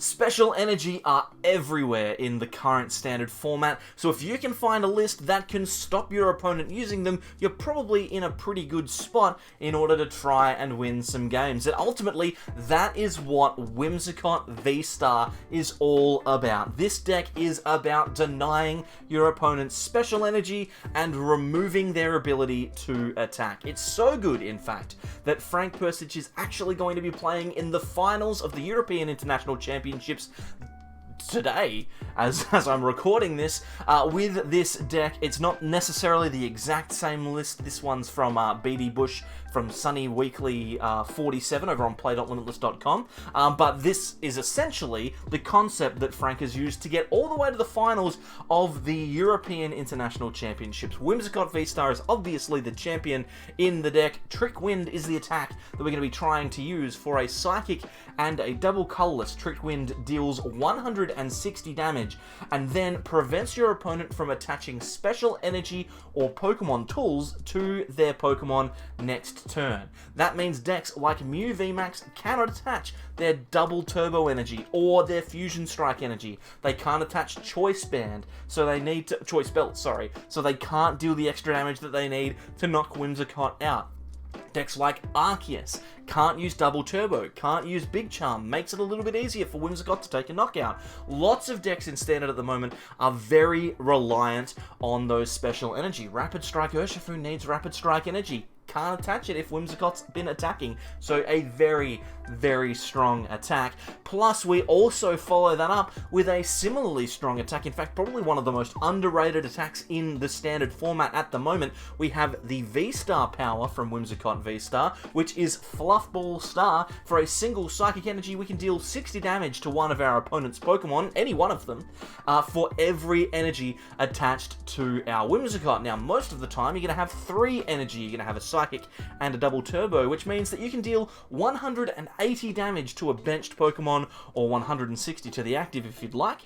Special energy are everywhere in the current standard format, so if you can find a list that can stop your opponent using them, you're probably in a pretty good spot in order to try and win some games. And ultimately, that is what Whimsicott VSTAR is all about. This deck is about denying your opponent's special energy and removing their ability to attack. It's so good, in fact, that Frank Persich is actually going to be playing in the finals of the European International Championships today, as I'm recording this, with this deck. It's not necessarily the exact same list. This one's from BD Bush from Sunny Weekly 47 over on play.limitless.com, but this is essentially the concept that Frank has used to get all the way to the finals of the European International Championships. Whimsicott VSTAR is obviously the champion in the deck. Trick Wind is the attack that we're going to be trying to use for a Psychic and a double colorless. Trick Wind deals 160 damage and then prevents your opponent from attaching special energy or Pokemon tools to their Pokemon next turn. That means decks like Mew Vmax cannot attach their double turbo energy or their fusion strike energy. They can't attach choice band, so they need to choice belt, sorry, so they can't deal the extra damage that they need to knock Whimsicott out. Decks like Arceus can't use double turbo, can't use big charm, makes it a little bit easier for Whimsicott to take a knockout. Lots of decks in standard at the moment are very reliant on those special energy. Rapid Strike Urshifu needs rapid strike energy. Can't attach it if Whimsicott's been attacking, so a very, very strong attack. Plus, we also follow that up with a similarly strong attack. In fact, probably one of the most underrated attacks in the standard format at the moment. We have the V-Star power from Whimsicott VSTAR, which is Fluffball Star. For a single Psychic Energy, we can deal 60 damage to one of our opponent's Pokemon, any one of them, for every energy attached to our Whimsicott. Now, most of the time, you're going to have 3 energy. You're going to have a Psychic and a double turbo, which means that you can deal 180 damage to a benched Pokemon or 160 to the active if you'd like,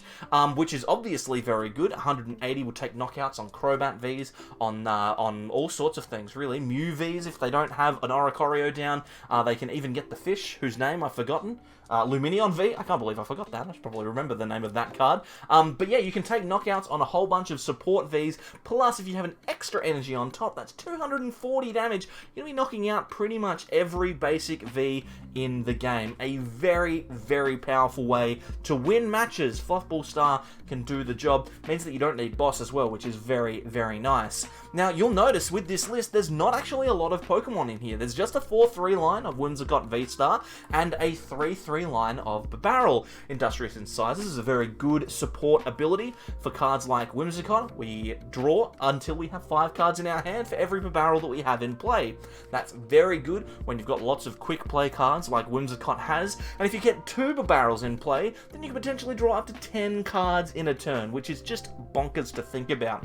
which is obviously very good. 180 will take knockouts on Crobat Vs, on all sorts of things, really. Mew Vs, if they don't have an Oricorio down, they can even get the fish, whose name I've forgotten. Luminion V, I can't believe I forgot that. I should probably remember the name of that card. But yeah, you can take knockouts on a whole bunch of support Vs, plus if you have an extra energy on top, that's 240 damage. You're going to be knocking out pretty much every basic V in the game. A very, very powerful way to win matches. Fluffball Star can do the job. Means that you don't need boss as well, which is very, very nice. Now, you'll notice with this list, there's not actually a lot of Pokemon in here. There's just a 4-3 line of Whimsicott VSTAR and a 3-3 line of Bibarel. Industrious Incisors is a very good support ability for cards like Whimsicott. We draw until we have 5 cards in our hand for every Bibarel that we have in play. That's very good when you've got lots of quick play cards like Whimsicott has, and if you get 2 Bibarels in play, then you can potentially draw up to 10 cards in a turn, which is just bonkers to think about.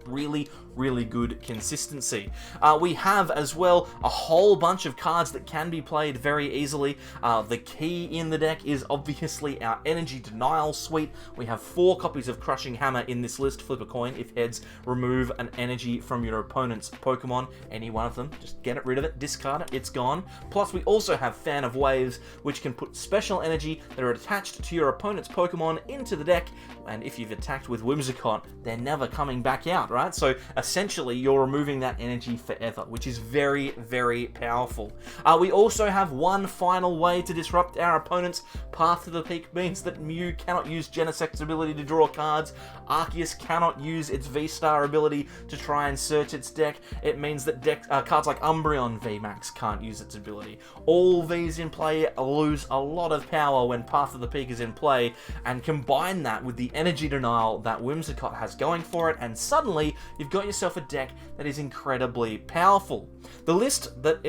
Really, really good consistency. We have as well a whole bunch of cards that can be played very easily. The key in the deck is obviously our Energy Denial Suite. We have 4 copies of Crushing Hammer in this list. Flip a coin. If heads, remove an energy from your opponent's Pokemon. Any one of them. Just get rid of it, discard it, it's gone. Plus, we also have Fan of Waves, which can put special energy that are attached to your opponent's Pokemon into the deck, and if you've attacked with Whimsicott, they're never coming back out, right? So essentially, you're removing that energy forever, which is very, very powerful. We also have one final way to disrupt our opponent's path to the peak. Means that Mew cannot use Genesect's ability to draw cards. Arceus cannot use its V-Star ability to try and search its deck. It means that cards like Umbreon VMAX can't use its ability. All Vs in play lose a lot of power when Path of the Peak is in play, and combine that with the energy denial that Whimsicott has going for it, and suddenly you've got yourself a deck that is incredibly powerful. The list that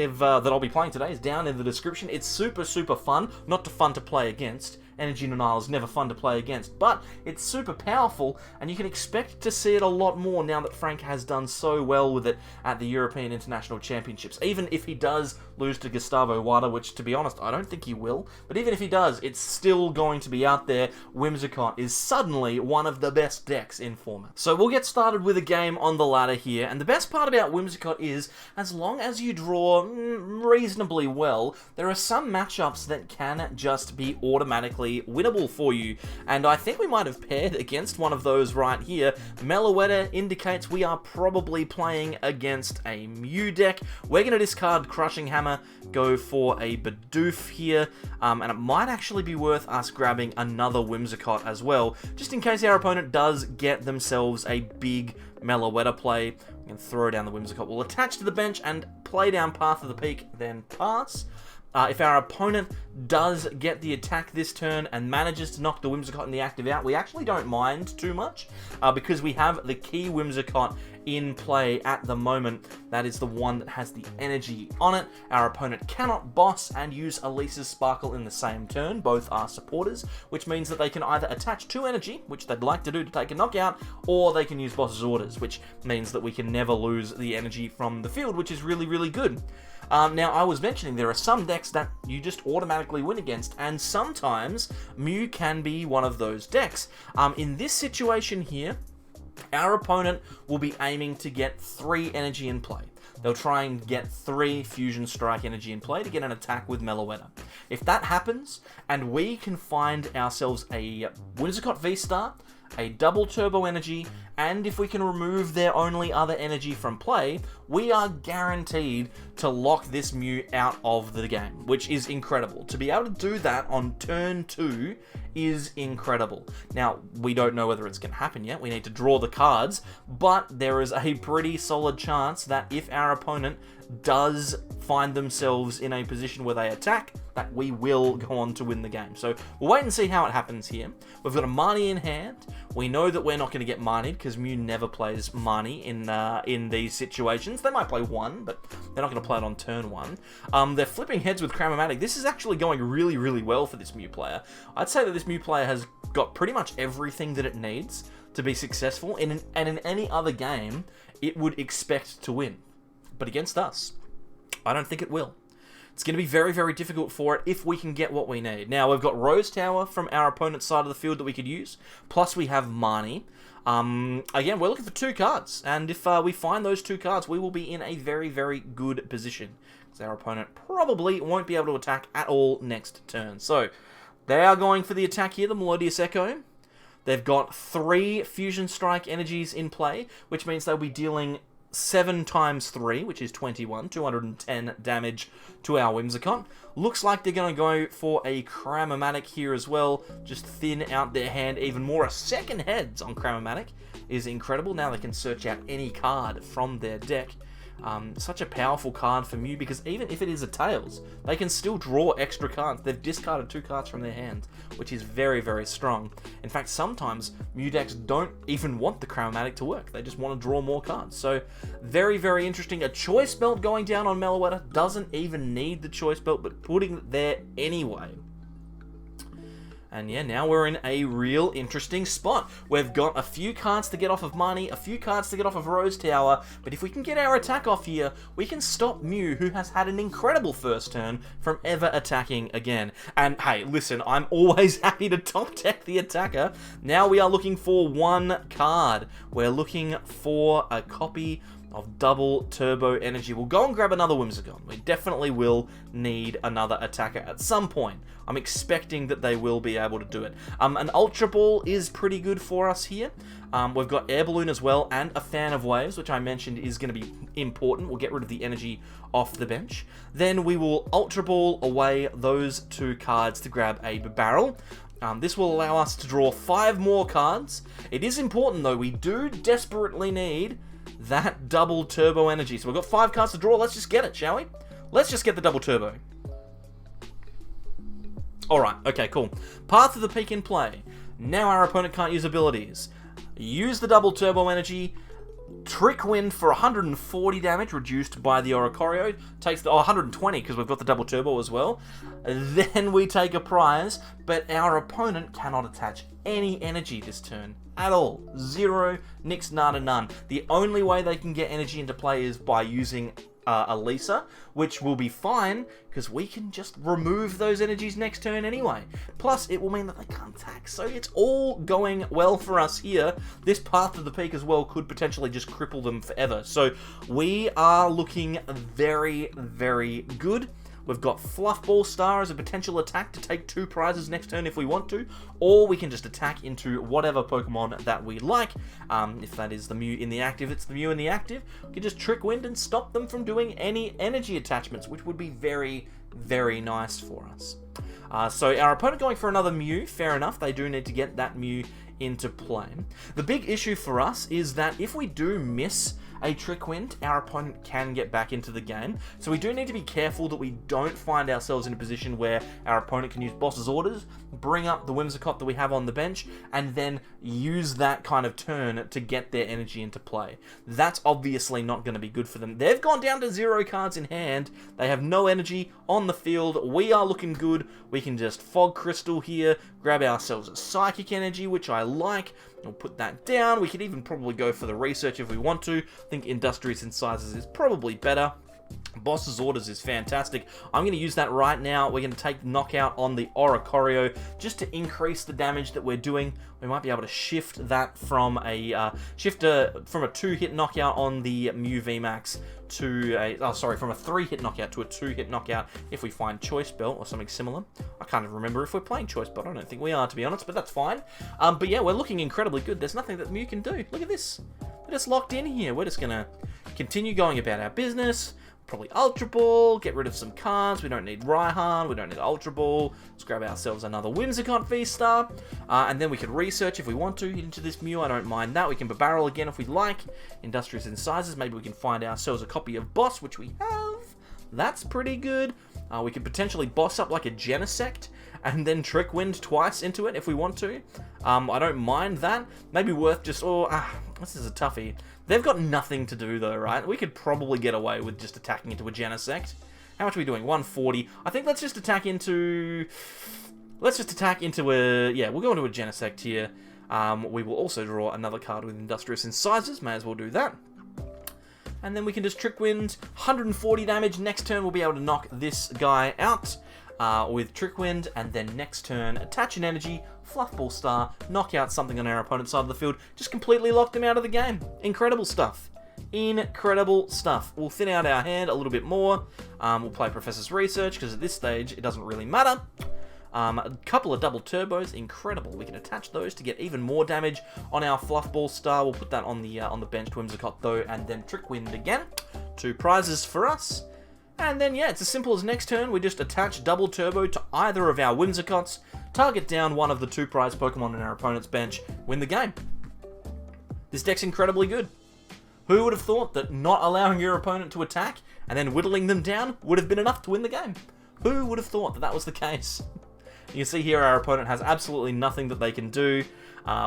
I'll be playing today is down in the description. It's super, super fun. Not fun to play against. Energy Denial is never fun to play against, but it's super powerful, and you can expect to see it a lot more now that Frank has done so well with it at the European International Championships. Even if he does lose to Gustavo Wada, which, to be honest, I don't think he will. But even if he does, it's still going to be out there. Whimsicott is suddenly one of the best decks in format. So we'll get started with a game on the ladder here, and the best part about Whimsicott is, as long as you draw reasonably well, there are some matchups that can just be automatically winnable for you, and I think we might have paired against one of those right here. Meloetta indicates we are probably playing against a Mew deck. We're going to discard Crushing Hammer, go for a Bidoof here, and it might actually be worth us grabbing another Whimsicott as well, just in case our opponent does get themselves a big Meloetta play. We can throw down the Whimsicott. We'll attach to the bench and play down Path of the Peak, then pass. If our opponent does get the attack this turn and manages to knock the Whimsicott in the active out, we actually don't mind too much, because we have the key Whimsicott in play at the moment. That is the one that has the energy on it. Our opponent cannot boss and use Elisa's Sparkle in the same turn. Both are supporters, which means that they can either attach 2 energy, which they'd like to do to take a knockout, or they can use Boss's Orders, which means that we can never lose the energy from the field, which is really, really good. Now, I was mentioning there are some decks that you just automatically win against, and sometimes Mew can be one of those decks. In this situation here, our opponent will be aiming to get 3 energy in play. They'll try and get 3 Fusion Strike energy in play to get an attack with Meloetta. If that happens, and we can find ourselves a Whimsicott VSTAR, a double turbo energy, and if we can remove their only other energy from play, we are guaranteed to lock this Mew out of the game, which is incredible. To be able to do that on turn 2 is incredible. Now, we don't know whether it's going to happen yet. We need to draw the cards, but there is a pretty solid chance that if our opponent does find themselves in a position where they attack, that we will go on to win the game. So we'll wait and see how it happens here. We've got a Marnie in hand. We know that we're not going to get Marnied because Mew never plays Marnie in these situations. They might play 1, but they're not going to play it on turn 1. They're flipping heads with Cramomatic. This is actually going really, really well for this Mew player. I'd say that this Mew player has got pretty much everything that it needs to be successful, and in any other game, it would expect to win. But against us, I don't think it will. It's going to be very, very difficult for it if we can get what we need. Now, we've got Rose Tower from our opponent's side of the field that we could use, plus we have Marnie. Again, we're looking for 2 cards, and if we find those 2 cards, we will be in a very, very good position, because our opponent probably won't be able to attack at all next turn. So, they are going for the attack here, the Melodious Echo. They've got 3 Fusion Strike energies in play, which means they'll be dealing 7 times 3, which is 21, 210 damage to our Whimsicott. Looks like they're going to go for a Cramomatic here as well, just thin out their hand even more. A second heads on Cramomatic is incredible. Now they can search out any card from their deck. Such a powerful card for Mew, because even if it is a Tails, they can still draw extra cards. They've discarded 2 cards from their hand, which is very, very strong. In fact, sometimes Mew decks don't even want the Cramomatic to work. They just want to draw more cards. So, very, very interesting. A Choice Belt going down on Meloetta. Doesn't even need the Choice Belt, but putting it there anyway. And yeah, now we're in a real interesting spot. We've got a few cards to get off of Marnie, a few cards to get off of Rose Tower, but if we can get our attack off here, we can stop Mew, who has had an incredible first turn, from ever attacking again. And hey, listen, I'm always happy to top deck the attacker. Now we are looking for 1 card. We're looking for a copy of double turbo energy. We'll go and grab another Whimsicott. We definitely will need another attacker at some point. I'm expecting that they will be able to do it. An Ultra Ball is pretty good for us here. We've got Air Balloon as well, and a Fan of Waves, which I mentioned is going to be important. We'll get rid of the energy off the bench. Then we will Ultra Ball away those 2 cards to grab a Bibarel. This will allow us to draw 5 more cards. It is important, though. We do desperately need that double turbo energy. So we've got 5 cards to draw. Let's just get it, shall we? Let's just get the double turbo. Alright, okay, cool. Path of the Peak in play. Now our opponent can't use abilities. Use the double turbo energy. Trick Wind for 140 damage, reduced by the Oricorio. Takes the 120 because we've got the double turbo as well. Then we take a prize, but our opponent cannot attach any energy this turn at all. 0, nix, nada, none. The only way they can get energy into play is by using Elisa, which will be fine, because we can just remove those energies next turn anyway. Plus, it will mean that they can't attack, so it's all going well for us here. This Path of the Peak as well could potentially just cripple them forever. So we are looking very, very good. We've got Fluffball Star as a potential attack to take 2 prizes next turn if we want to, or we can just attack into whatever Pokemon that we like. If that is the Mew in the active, it's the Mew in the active. We can just Trick Wind and stop them from doing any energy attachments, which would be very, very nice for us. So our opponent going for another Mew, fair enough, they do need to get that Mew into play. The big issue for us is that if we do miss a Trick Wind, our opponent can get back into the game. So we do need to be careful that we don't find ourselves in a position where our opponent can use Boss's Orders, bring up the Whimsicott that we have on the bench, and then use that kind of turn to get their energy into play. That's obviously not going to be good for them. They've gone down to 0 cards in hand. They have no energy on the field. We are looking good. We can just Fog Crystal here, grab ourselves a Psychic Energy, which I like. We'll put that down. We could even probably go for the Research if we want to. I think Industrious Incisors is probably better. Boss's Orders is fantastic. I'm going to use that right now. We're going to take Knockout on the Oricorio just to increase the damage that we're doing. We might be able to shift that from a 2-hit knockout on the Mew Vmax to a from a 3-hit knockout to a 2-hit knockout if we find Choice Belt or something similar. I can't even remember if we're playing Choice Belt. I don't think we are, to be honest, but that's fine. But yeah, we're looking incredibly good. There's nothing that Mew can do. Look at this. We're just locked in here. We're just going to continue going about our business. Probably Ultra Ball, get rid of some cards. We don't need Raihan, we don't need Ultra Ball. Let's grab ourselves another Whimsicott VSTAR. And then we can Research if we want to into this Mew. I don't mind that. We can Bibarel again if we like. Industrious Incisors. Maybe we can find ourselves a copy of Boss, which we have. That's pretty good. We could potentially Boss up like a Genesect and then Trick Wind twice into it if we want to. I don't mind that. Maybe worth just... this is a toughie. They've got nothing to do though, right? We could probably get away with just attacking into a Genesect. How much are we doing? 140. I think let's just attack into... Yeah, we'll go into a Genesect here. We will also draw another card with Industrious Incisors. May as well do that. And then we can just Trick Wind. 140 damage. Next turn we'll be able to knock this guy out. With Trick Wind, and then next turn, attach an energy, Fluffball Star, knock out something on our opponent's side of the field, just completely lock them out of the game. Incredible stuff. Incredible stuff. We'll thin out our hand a little bit more. We'll play Professor's Research, because at this stage, it doesn't really matter. A couple of double turbos, incredible. We can attach those to get even more damage on our Fluffball Star. We'll put that on the bench, Whimsicott though, and then Trick Wind again. 2 prizes for us. And then, yeah, it's as simple as next turn, we just attach double turbo to either of our Whimsicotts, target down one of the 2 prize Pokemon in our opponent's bench, win the game. This deck's incredibly good. Who would have thought that not allowing your opponent to attack and then whittling them down would have been enough to win the game? Who would have thought that that was the case? You can see here our opponent has absolutely nothing that they can do.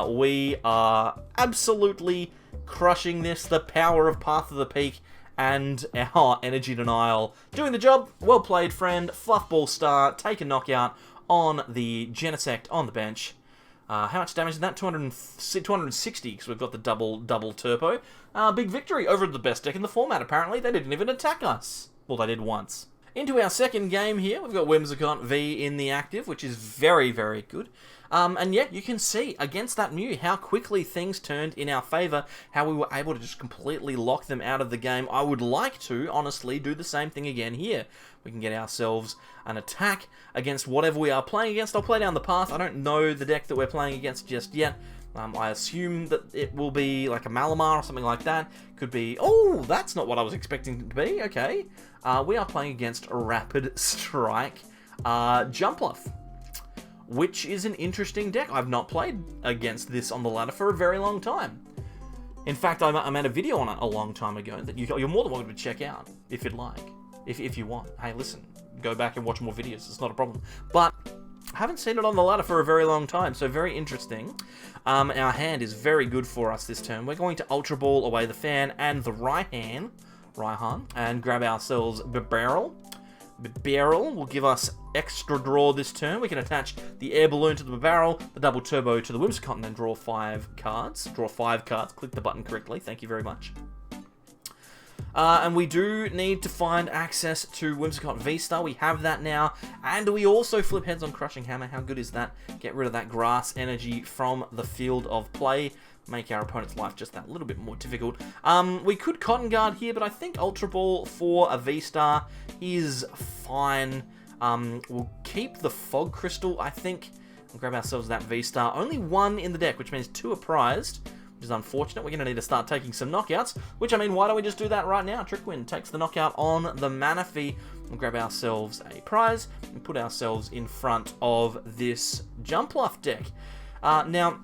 We are absolutely crushing this, the power of Path of the Peak, and our Energy Denial. Doing the job. Well played, friend. Fluffball Star. Take a knockout on the Genesect on the bench. How much damage is that? 260, because we've got the double turbo. Big victory over the best deck in the format, apparently. They didn't even attack us. Well, they did once. Into our second game here, we've got Whimsicott V in the active, which is very, very good. And yet, you can see against that Mew how quickly things turned in our favour, how we were able to just completely lock them out of the game. I would like to, honestly, do the same thing again here. We can get ourselves an attack against whatever we are playing against. I'll play down the path. I don't know the deck that we're playing against just yet. I assume that it will be like a Malamar or something like that. Could be... Oh, that's not what I was expecting it to be. Okay. We are playing against a Rapid Strike Jumpluff, which is an interesting deck. I've not played against this on the ladder for a very long time. In fact, I made a video on it a long time ago that you're more than welcome to check out if you'd like, if you want. Hey, listen, go back and watch more videos. It's not a problem. But I haven't seen it on the ladder for a very long time, so very interesting. Our hand is very good for us this turn. We're going to Ultra Ball away the Fan and the Raihan, and grab ourselves Bibarel. Bibarel will give us extra draw this turn. We can attach the Air Balloon to the Bibarel, the double turbo to the Whimsicott, and then draw 5 cards. Draw 5 cards. Click the button correctly. Thank you very much. And we do need to find access to Whimsicott VSTAR. We have that now. And we also flip heads on Crushing Hammer. How good is that? Get rid of that grass energy from the field of play. Make our opponent's life just that little bit more difficult. We could Cotton Guard here, but I think Ultra Ball for a VSTAR is fine. We'll keep the Fog Crystal, I think. We'll grab ourselves that VSTAR. Only one in the deck, which means 2 are prized, which is unfortunate. We're going to need to start taking some knockouts, which, I mean, why don't we just do that right now? Trickwind takes the knockout on the Manaphy. We'll grab ourselves a prize and put ourselves in front of this Jumpluff deck. Now,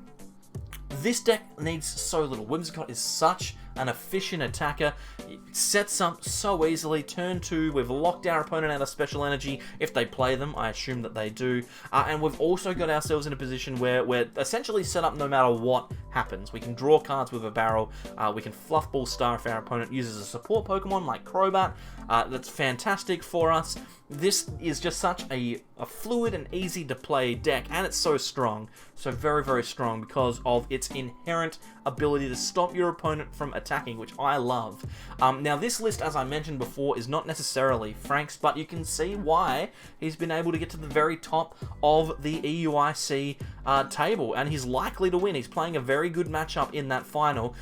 this deck needs so little. Whimsicott is such an efficient attacker. It sets up so easily. Turn 2, we've locked our opponent out of special energy if they play them. I assume that they do. And we've also got ourselves in a position where we're essentially set up no matter what happens. We can draw cards with a barrel. We can Fluff Ball Star if our opponent uses a support Pokemon like Crobat. That's fantastic for us. This is just such a fluid and easy to play deck, and it's so strong. So very, very strong because of its inherent ability to stop your opponent from attacking, which I love. Now this list, as I mentioned before, is not necessarily Frank's, but you can see why he's been able to get to the very top of the EUIC table, and he's likely to win. He's playing a very good matchup in that final.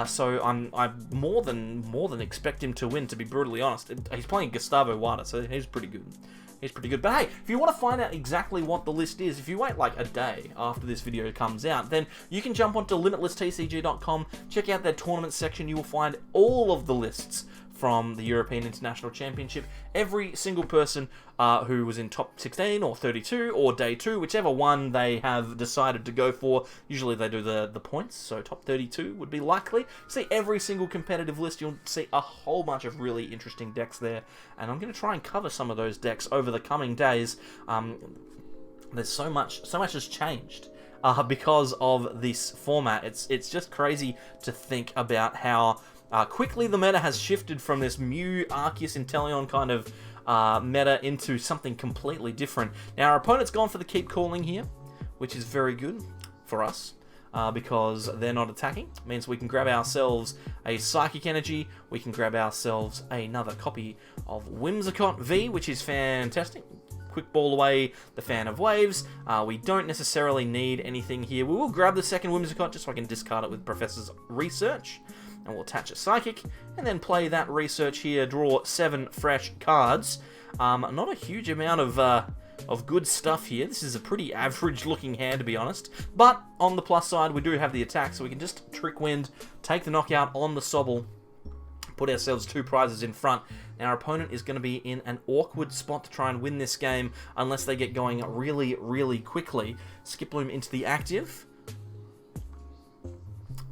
So I more than expect him to win, to be brutally honest. He's playing Gustavo Wada, so he's pretty good. He's pretty good. But hey, if you want to find out exactly what the list is, if you wait like a day after this video comes out, then you can jump onto limitlesstcg.com, check out their tournament section. You will find all of the lists from the European International Championship. Every single person who was in top 16 or 32 or day 2, whichever one they have decided to go for. Usually they do the points, so top 32 would be likely. See every single competitive list. You'll see a whole bunch of really interesting decks there, and I'm going to try and cover some of those decks over the coming days. There's so much has changed because of this format. It's just crazy to think about how quickly the meta has shifted from this Mew, Arceus, Inteleon kind of meta into something completely different. Now, our opponent's gone for the Keep Calling here, which is very good for us because they're not attacking. It means we can grab ourselves a Psychic Energy, we can grab ourselves another copy of Whimsicott V, which is fantastic. Quick ball away the Fan of Waves. We don't necessarily need anything here. We will grab the second Whimsicott just so I can discard it with Professor's Research. And we'll attach a Psychic, and then play that Research here, draw 7 fresh cards. Not a huge amount of good stuff here. This is a pretty average-looking hand, to be honest. But on the plus side, we do have the attack, so we can just Trickwind, take the knockout on the Sobble, put ourselves 2 prizes in front. Now, our opponent is going to be in an awkward spot to try and win this game, unless they get going really, really quickly. Skiploom into the active.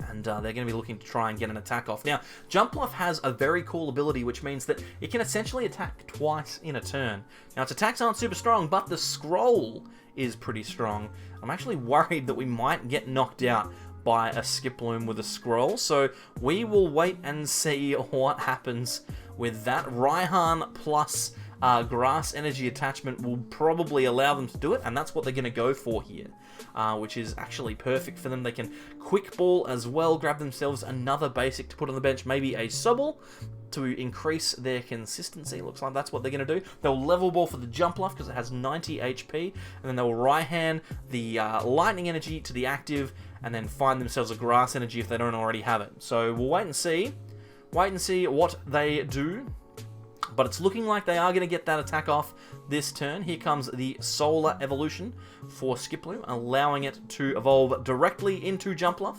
And they're going to be looking to try and get an attack off. Now, Jumpluff has a very cool ability, which means that it can essentially attack twice in a turn. Now, its attacks aren't super strong, but the scroll is pretty strong. I'm actually worried that we might get knocked out by a Skiploom with a scroll, so we will wait and see what happens with that. Raihan plus Grass Energy attachment will probably allow them to do it, and that's what they're going to go for here. Which is actually perfect for them. They can Quick Ball as well, grab themselves another basic to put on the bench, maybe a Sobble to increase their consistency. Looks like that's what they're going to do. They'll Level Ball for the Jumpluff because it has 90 HP, and then they'll Raihan the Lightning Energy to the active, and then find themselves a Grass Energy if they don't already have it. So we'll wait and see what they do. But it's looking like they are going to get that attack off this turn. Here comes the Solar Evolution for Skiploom, allowing it to evolve directly into Jumpluff.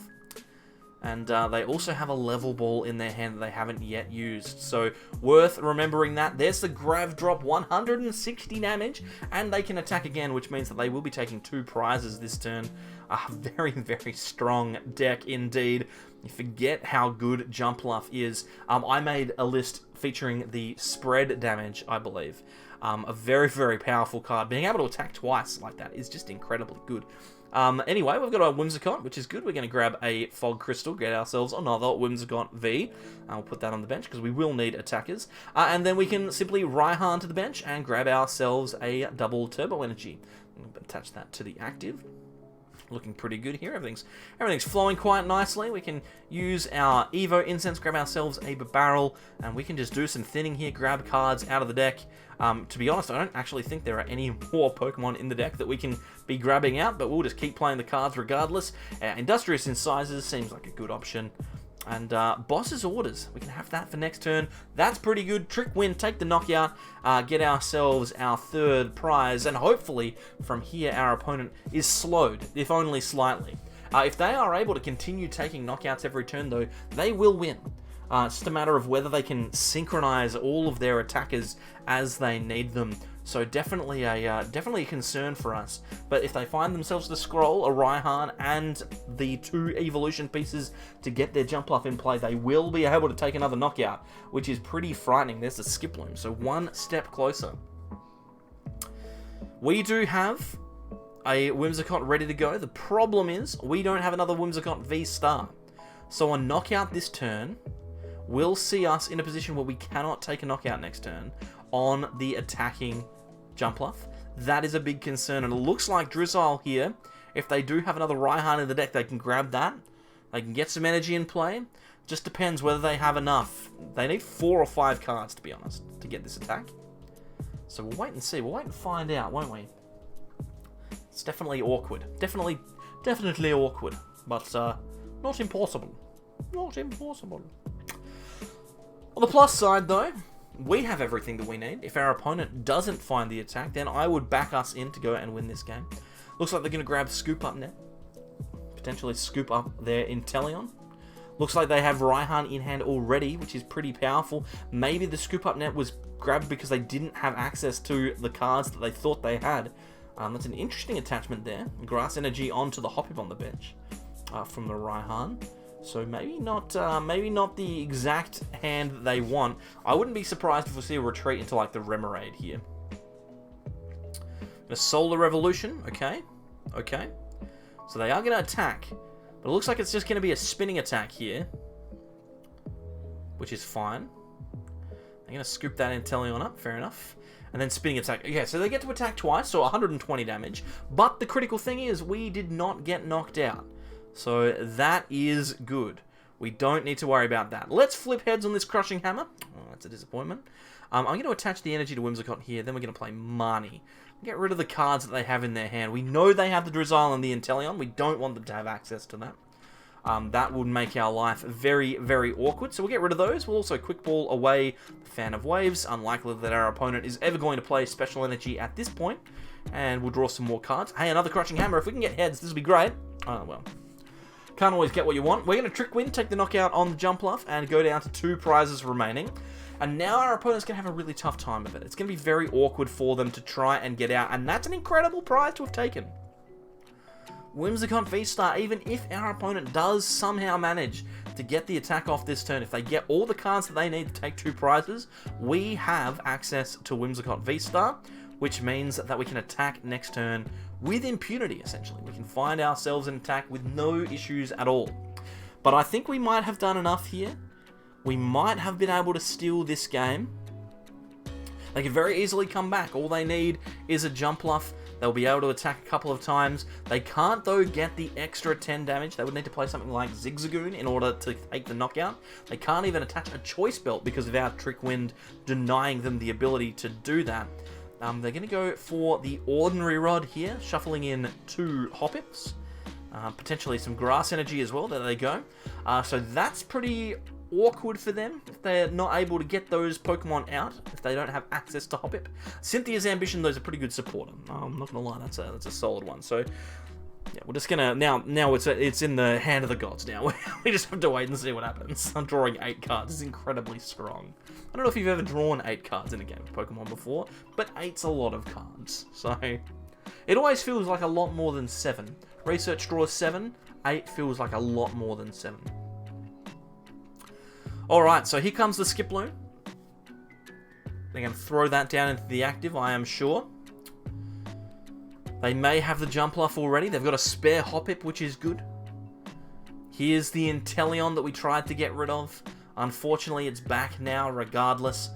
And they also have a Level Ball in their hand that they haven't yet used. So, worth remembering that. There's the Grav Drop, 160 damage, and they can attack again, which means that they will be taking 2 prizes this turn. A very, very strong deck indeed. You forget how good Jumpluff is. I made a list featuring the spread damage, I believe. A very, very powerful card. Being able to attack twice like that is just incredibly good. Anyway, we've got our Whimsicott, which is good. We're going to grab a Fog Crystal, get ourselves another Whimsicott V. We'll put that on the bench because we will need attackers. And then we can simply Raihan to the bench and grab ourselves a double Turbo Energy. Attach that to the active. Looking pretty good here. Everything's flowing quite nicely. We can use our Evo Incense, grab ourselves a Bibarel, and we can just do some thinning here, grab cards out of the deck. To be honest, I don't actually think there are any more Pokemon in the deck that we can be grabbing out, but we'll just keep playing the cards regardless. Industrious Incisors seems like a good option. And Boss's Orders, we can have that for next turn. That's pretty good. Trick Win, take the knockout, get ourselves our third prize, and hopefully from here our opponent is slowed, if only slightly. If they are able to continue taking knockouts every turn though, they will win. It's just a matter of whether they can synchronize all of their attackers as they need them. So definitely a concern for us. But if they find themselves the Scroll, a Raihan, and the 2 evolution pieces to get their Jumpluff in play, they will be able to take another knockout, which is pretty frightening. There's the Skiploom, so one step closer. We do have a Whimsicott ready to go. The problem is we don't have another Whimsicott VSTAR. So a knockout this turn will see us in a position where we cannot take a knockout next turn on the attacking Jumpluff. That is a big concern, and it looks like Drizzile here, if they do have another Raihan in the deck, they can grab that. They can get some energy in play. Just depends whether they have enough. They need 4 or 5 cards, to be honest, to get this attack. So we'll wait and see. We'll wait and find out, won't we? It's definitely awkward. Definitely awkward. But not impossible. Not impossible. On the plus side, though, we have everything that we need. If our opponent doesn't find the attack, then I would back us in to go and win this game. Looks like they're going to grab Scoop Up now. Potentially scoop up their Inteleon. Looks like they have Raihan in hand already, which is pretty powerful. Maybe the Scoop Up net was grabbed because they didn't have access to the cards that they thought they had. That's an interesting attachment there. Grass Energy onto the Hoppip on the bench from the Raihan. So maybe not the exact hand that they want. I wouldn't be surprised if we see a retreat into like the Remoraid here. A Solar Revolution, okay. So they are going to attack, but it looks like it's just going to be a spinning attack here, which is fine. They're going to scoop that Inteleon up, fair enough. And then spinning attack. Okay, so they get to attack twice, so 120 damage. But the critical thing is we did not get knocked out. So that is good. We don't need to worry about that. Let's flip heads on this Crushing Hammer. Oh, that's a disappointment. I'm going to attach the energy to Whimsicott here. Then we're going to play Marnie. Get rid of the cards that they have in their hand. We know they have the Drizzile and the Inteleon. We don't want them to have access to that. That would make our life very, very awkward. So we'll get rid of those. We'll also quick ball away the Fan of Waves. Unlikely that our opponent is ever going to play Special Energy at this point. And we'll draw some more cards. Hey, another Crushing Hammer. If we can get heads, this will be great. Oh, well. Can't always get what you want. We're going to Trick Win, take the knockout on the Jumpluff, and go down to 2 prizes remaining. And now our opponent's going to have a really tough time of it. It's going to be very awkward for them to try and get out, and that's an incredible prize to have taken. Whimsicott VSTAR, even if our opponent does somehow manage to get the attack off this turn, if they get all the cards that they need to take 2 prizes, we have access to Whimsicott VSTAR, which means that we can attack next turn with impunity, essentially. We can find ourselves an attack with no issues at all. But I think we might have done enough here. We might have been able to steal this game. They could very easily come back. All they need is a Jumpluff. They'll be able to attack a couple of times. They can't, though, get the extra 10 damage. They would need to play something like Zigzagoon in order to take the knockout. They can't even attach a Choice Belt because of our Trick Wind denying them the ability to do that. They're going to go for the Ordinary Rod here, shuffling in 2 Hoppips. Potentially some Grass Energy as well. There they go. So that's pretty awkward for them if they're not able to get those Pokemon out, if they don't have access to Hoppip. Cynthia's Ambition, though, is a pretty good supporter. I'm not going to lie, that's a solid one. So yeah, we're just gonna now it's in the hand of the gods now. We just have to wait and see what happens. I'm drawing 8 cards. It's incredibly strong. I don't know if you've ever drawn 8 cards in a game of Pokemon before, but 8's a lot of cards. So it always feels like a lot more than 7. Research draws 7. 8 feels like a lot more than 7. Alright, so here comes the Skiploom. They're going to throw that down into the active, I am sure. They may have the Jumpluff already. They've got a spare Hoppip, which is good. Here's the Inteleon that we tried to get rid of. Unfortunately, it's back now, regardless.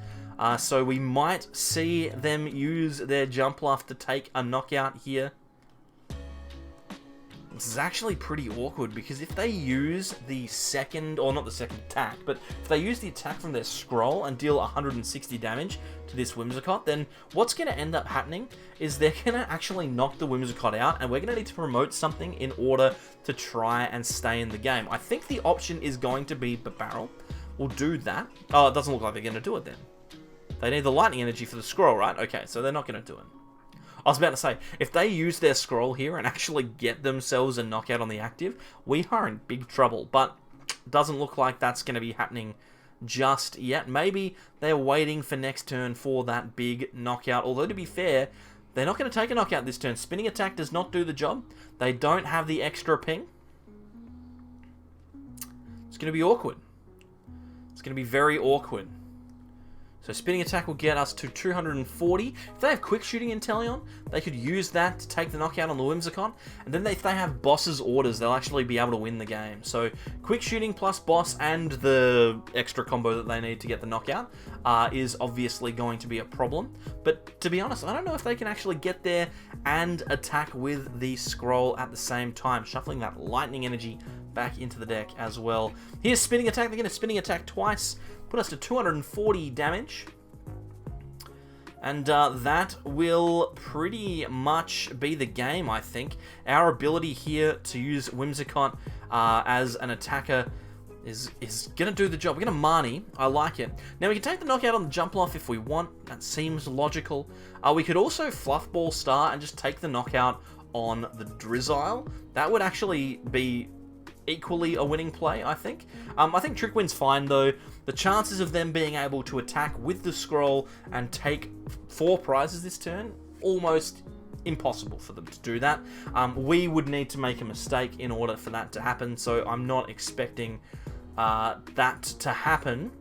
So we might see them use their Jumpluff to take a knockout here. This is actually pretty awkward, because if they use the second, or not the second attack, but if they use the attack from their scroll and deal 160 damage to this Whimsicott, then what's going to end up happening is they're going to actually knock the Whimsicott out, and we're going to need to promote something in order to try and stay in the game. I think the option is going to be Bibarel. We'll do that. Oh, it doesn't look like they're going to do it then. They need the lightning energy for the scroll, right? Okay, so they're not going to do it. I was about to say, if they use their scroll here and actually get themselves a knockout on the active, we are in big trouble. But doesn't look like that's going to be happening just yet. Maybe they're waiting for next turn for that big knockout. Although, to be fair, they're not going to take a knockout this turn. Spinning attack does not do the job. They don't have the extra ping. It's going to be awkward. It's going to be very awkward. So spinning attack will get us to 240. If they have quick shooting Inteleon, they could use that to take the knockout on the Whimsicott. And then if they have boss's orders, they'll actually be able to win the game. So quick shooting plus boss and the extra combo that they need to get the knockout is obviously going to be a problem. But to be honest, I don't know if they can actually get there and attack with the scroll at the same time, shuffling that lightning energy back into the deck as well. Here's spinning attack. They're going to spinning attack twice. Put us to 240 damage. And that will pretty much be the game, I think. Our ability here to use Whimsicott as an attacker is going to do the job. We're going to Marnie. I like it. Now, we can take the knockout on the Jumpluff if we want. That seems logical. We could also Fluff Ball Star and just take the knockout on the Drizzile. That would actually be equally a winning play, I think. I think Trick Wind's fine, though. The chances of them being able to attack with the scroll and take 4 prizes this turn, almost impossible for them to do that. We would need to make a mistake in order for that to happen, so I'm not expecting that to happen.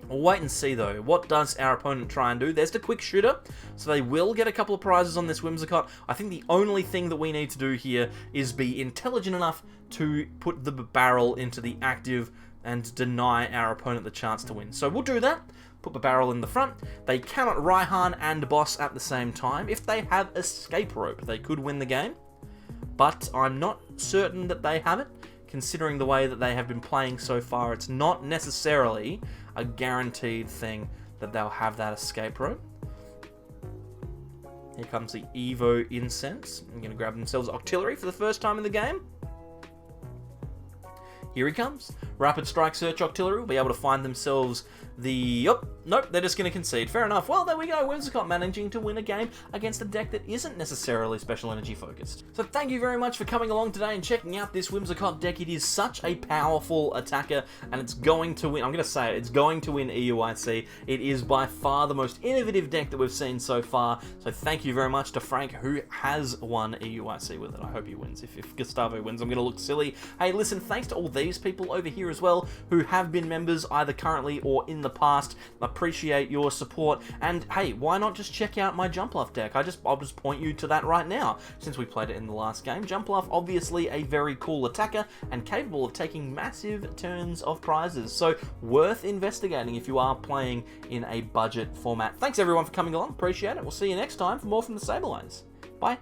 We'll wait and see, though. What does our opponent try and do? There's the quick shooter, so they will get a couple of prizes on this Whimsicott. I think the only thing that we need to do here is be intelligent enough to put the barrel into the active and deny our opponent the chance to win. So we'll do that. Put the barrel in the front. They cannot Raihan and boss at the same time. If they have escape rope, they could win the game, but I'm not certain that they have it. Considering the way that they have been playing so far, it's not necessarily a guaranteed thing that they'll have that escape rope. Here comes the Evo Incense. I'm going to grab themselves Octillery for the first time in the game. Here he comes. Rapid Strike Search Octillery will be able to find themselves the... Oh, nope, they're just going to concede. Fair enough. Well, there we go. Whimsicott managing to win a game against a deck that isn't necessarily special energy focused. So thank you very much for coming along today and checking out this Whimsicott deck. It is such a powerful attacker, and it's going to win. I'm going to say it. It's going to win EUIC. It is by far the most innovative deck that we've seen so far. So thank you very much to Frank, who has won EUIC with it. I hope he wins. If Gustavo wins, I'm going to look silly. Hey, listen, thanks to all these people over here as well who have been members either currently or in the past. Appreciate your support, and hey, why not just check out my Jumpluff deck? I'll just point you to that right now, since we played it in the last game. Jumpluff, obviously a very cool attacker and capable of taking massive turns of prizes, so worth investigating if you are playing in a budget format. Thanks everyone for coming along, appreciate it. We'll see you next time for more from the Sableyes. Bye.